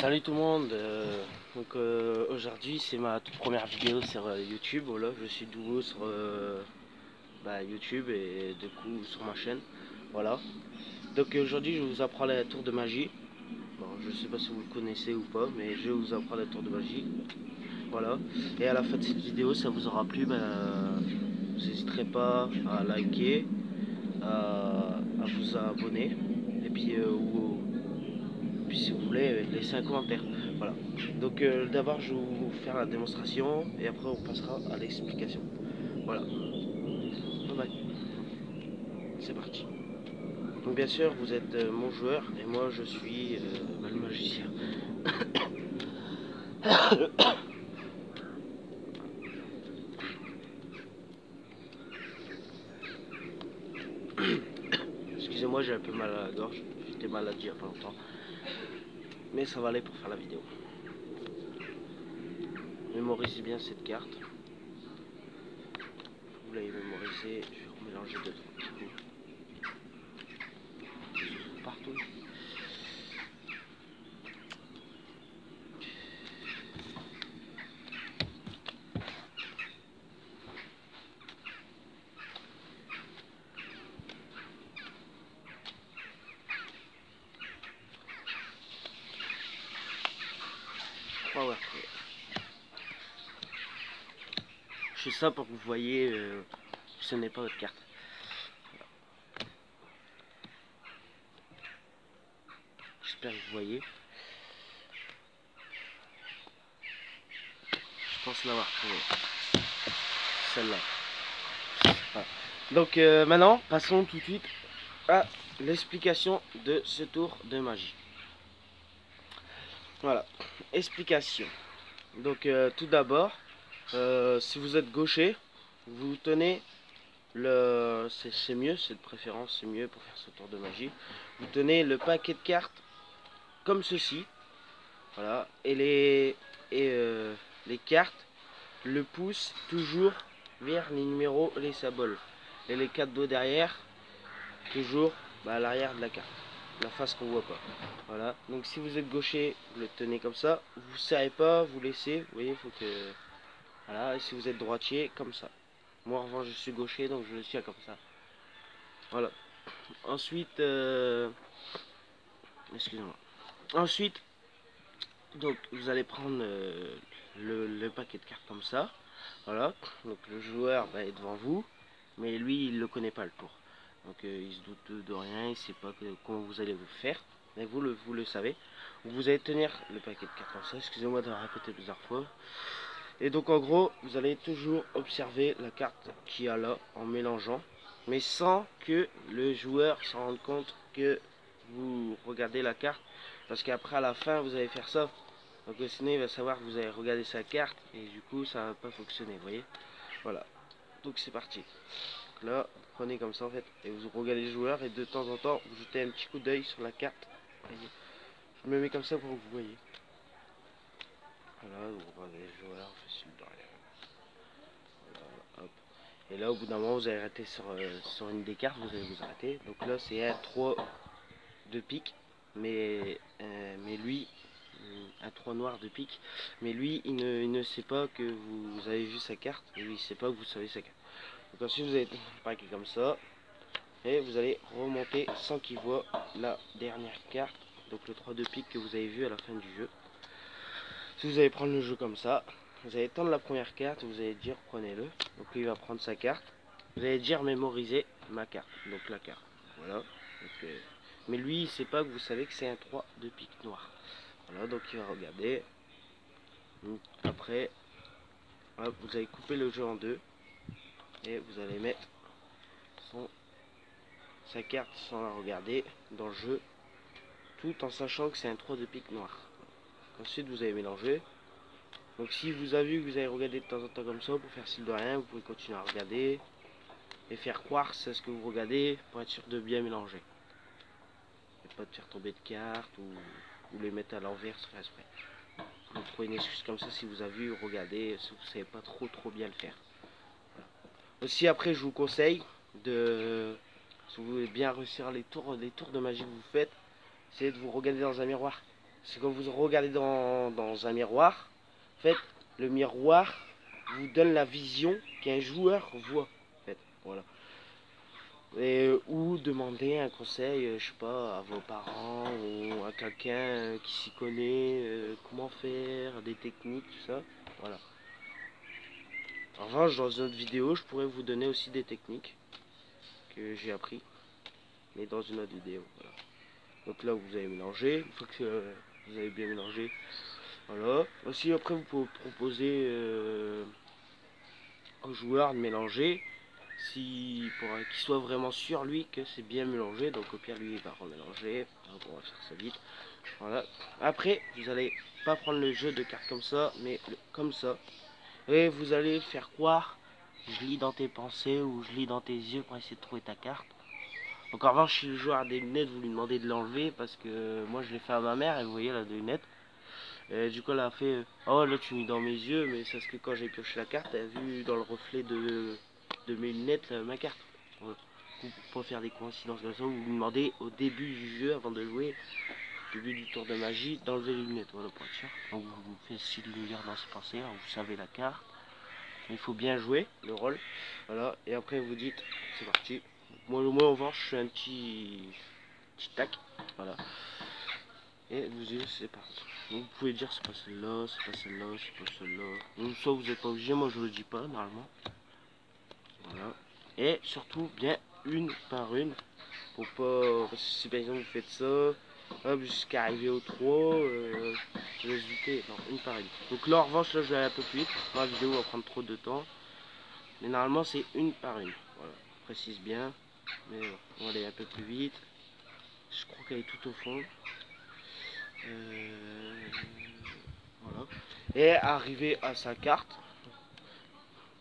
Salut tout le monde, aujourd'hui c'est ma toute première vidéo sur YouTube. Voilà, je suis nouveau sur YouTube et du coup sur ma chaîne. Voilà, donc aujourd'hui je vous apprends la tour de magie. Bon, je sais pas si vous le connaissez ou pas, mais je vous apprends la tour de magie. Voilà, et à la fin de cette vidéo, ça vous aura plu, vous n'hésiterez pas à liker, à vous abonner et puis si vous voulez laisser un commentaire. Voilà, donc d'abord je vais vous faire la démonstration et après on passera à l'explication. Voilà, bye bye, c'est parti. Donc bien sûr vous êtes mon joueur et moi je suis le magicien. Excusez-moi, j'ai un peu mal à la gorge, j'étais malade il y a pas longtemps, mais ça va aller pour faire la vidéo. Mémorisez bien cette carte. Vous l'avez mémorisé, je vais remélanger deux petits coups partout. Ouais. Je fais ça pour que vous voyez que ce n'est pas votre carte. J'espère que vous voyez. Je pense l'avoir trouvé. Celle-là. Voilà. Donc maintenant, passons tout de suite à l'explication de ce tour de magie. Voilà, explication. Donc tout d'abord, si vous êtes gaucher, vous tenez c'est mieux, c'est de préférence, c'est mieux pour faire ce tour de magie. Vous tenez le paquet de cartes comme ceci. Voilà, et les cartes le poussent toujours vers les numéros, les symboles. Et les 4 dos derrière, toujours à l'arrière de la carte, la face qu'on voit pas. Voilà, donc si vous êtes gaucher, vous le tenez comme ça, vous serrez pas, vous laissez, vous voyez, faut que... Voilà, et si vous êtes droitier, comme ça. Moi en revanche je suis gaucher, donc je le tiens comme ça. Voilà. Ensuite, excusez-moi. Ensuite, donc vous allez prendre le paquet de cartes comme ça. Voilà, donc le joueur va être devant vous, mais lui il ne connaît pas le tour. Donc il se doute de rien, il sait pas comment vous allez vous faire, mais vous le savez. Vous allez tenir le paquet de cartes comme ça, excusez-moi d'avoir répété plusieurs fois. Et donc en gros, vous allez toujours observer la carte qu'il y a là en mélangeant, mais sans que le joueur s'en rende compte que vous regardez la carte, parce qu'après à la fin vous allez faire ça. Donc sinon il va savoir que vous avez regardé sa carte et du coup ça va pas fonctionner, vous voyez. Voilà, donc c'est parti. Donc là, vous prenez comme ça en fait et vous regardez le joueur et de temps en temps vous jetez un petit coup d'œil sur la carte. Voyez. Je me mets comme ça pour que vous voyez. Voilà, vous regardez le joueur, facile de rien. Voilà, hop. Et là au bout d'un moment vous allez arrêter sur une des cartes, vous allez vous arrêter. Donc là c'est un 3 de pique, mais lui un 3 noir de pique, mais lui il ne sait pas que vous avez vu sa carte, et lui il sait pas que vous savez sa carte. Donc ensuite vous allez le paquet comme ça, et vous allez remonter sans qu'il voit la dernière carte, donc le 3 de pique que vous avez vu à la fin du jeu. Si vous allez prendre le jeu comme ça, vous allez tendre la première carte, vous allez dire prenez-le, donc lui il va prendre sa carte, vous allez dire mémoriser ma carte, donc la carte, voilà. Donc, mais lui il sait pas que vous savez que c'est un 3 de pique noir. Voilà, donc il va regarder. Après, hop, vous allez couper le jeu en deux et vous allez mettre sa carte sans la regarder dans le jeu, tout en sachant que c'est un 3 de pique noir. Ensuite, vous allez mélanger. Donc, si vous avez vu que vous avez regardé de temps en temps comme ça, pour faire style de rien, vous pouvez continuer à regarder et faire croire que c'est ce que vous regardez pour être sûr de bien mélanger. Et pas de faire tomber de cartes ou les mettre à l'envers sans faire exprès. Vous trouvez une excuse comme ça si vous avez vu, regardez, si vous savez pas trop bien le faire. Voilà. Aussi après je vous conseille de, si vous voulez bien réussir les tours de magie que vous faites, c'est de vous regarder dans un miroir. c'est quand vous regardez dans un miroir. En fait, le miroir vous donne la vision qu'un joueur voit. En fait, voilà. Ou demander un conseil, je sais pas, à vos parents ou à quelqu'un qui s'y connaît, comment faire, des techniques, tout ça. Voilà. En revanche, dans une autre vidéo, je pourrais vous donner aussi des techniques que j'ai appris, mais dans une autre vidéo. Voilà. Donc là, vous avez mélangé. Une fois que vous avez bien mélangé, voilà. Aussi, après, vous pouvez proposer au joueur de mélanger, pour qu'il soit vraiment sûr lui que c'est bien mélangé. Donc au pire, lui, il va remélanger. Donc, on va faire ça vite. Voilà. Après, vous allez pas prendre le jeu de cartes comme ça, mais comme ça. Et vous allez faire croire, je lis dans tes pensées ou je lis dans tes yeux pour essayer de trouver ta carte. Donc en revanche, si le joueur a des lunettes, vous lui demandez de l'enlever parce que moi je l'ai fait à ma mère et vous voyez elle a des lunettes. Et du coup elle a fait oh là tu mis dans mes yeux, mais c'est parce que quand j'ai pioché la carte, elle a vu dans le reflet de mes lunettes ma carte. Voilà. Pour faire des coïncidences comme ça, vous lui demandez au début du jeu, avant de jouer, au début du tour de magie, d'enlever les lunettes. Voilà pour être sûr. Donc vous faites essayer de le lire dans ses pensées, alors vous savez la carte. Il faut bien jouer le rôle. Voilà. Et après vous dites c'est parti. Moi en revanche je fais un petit tac. Voilà. Et vous dites c'est parti. Donc, vous pouvez dire c'est pas celle-là, c'est pas celle-là, c'est pas celle-là. Donc soit vous n'êtes pas obligé, moi je le dis pas normalement. Voilà. Et surtout bien une par une. Pour pas. Parce que si par exemple vous faites ça, hop, jusqu'à arriver au 3, je vais éviter. Non, une par une. Donc là en revanche là je vais aller un peu plus vite. La vidéo va prendre trop de temps. Mais normalement c'est une par une. Voilà. Je précise bien. Mais on va aller un peu plus vite. Je crois qu'elle est tout au fond. Voilà. Et arrivé à sa carte,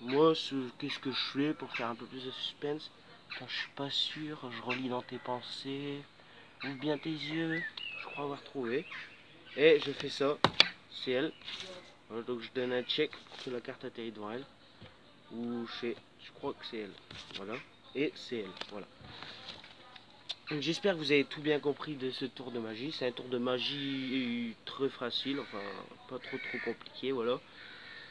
moi qu'est-ce que je fais pour faire un peu plus de suspense? Quand je suis pas sûr, je relis dans tes pensées. Ouvre bien tes yeux. Je crois avoir trouvé. Et je fais ça. C'est elle. Voilà, donc je donne un check que la carte atterrit devant elle. Ou je crois que c'est elle. Voilà. Et c'est elle. Voilà. J'espère que vous avez tout bien compris de ce tour de magie. C'est un tour de magie très facile, enfin pas trop compliqué, voilà.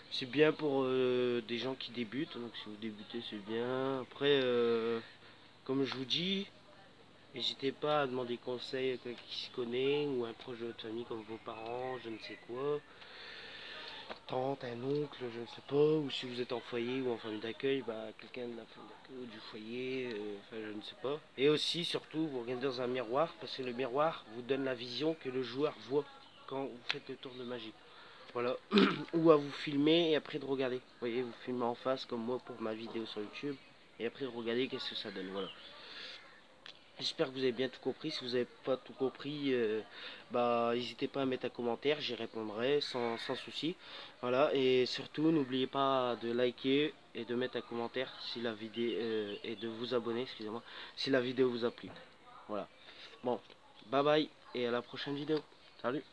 C'est bien pour des gens qui débutent, donc si vous débutez c'est bien. Après, comme je vous dis, n'hésitez pas à demander conseil à quelqu'un qui s'y connaît, ou un proche de votre famille comme vos parents, je ne sais quoi. Tante, un oncle, je ne sais pas, ou si vous êtes en foyer ou en famille d'accueil, bah quelqu'un de la famille d'accueil ou du foyer, enfin je ne sais pas. Et aussi, surtout, vous regardez dans un miroir, parce que le miroir vous donne la vision que le joueur voit quand vous faites le tour de magie. Voilà, ou à vous filmer et après de regarder. Vous voyez, vous filmez en face comme moi pour ma vidéo sur YouTube, et après de regarder qu'est-ce que ça donne, voilà. J'espère que vous avez bien tout compris. Si vous n'avez pas tout compris, bah n'hésitez pas à mettre un commentaire, j'y répondrai sans souci. Voilà, et surtout n'oubliez pas de liker et de mettre un commentaire si la vidéo et de vous abonner, excusez-moi, si la vidéo vous a plu. Voilà. Bon, bye bye et à la prochaine vidéo. Salut.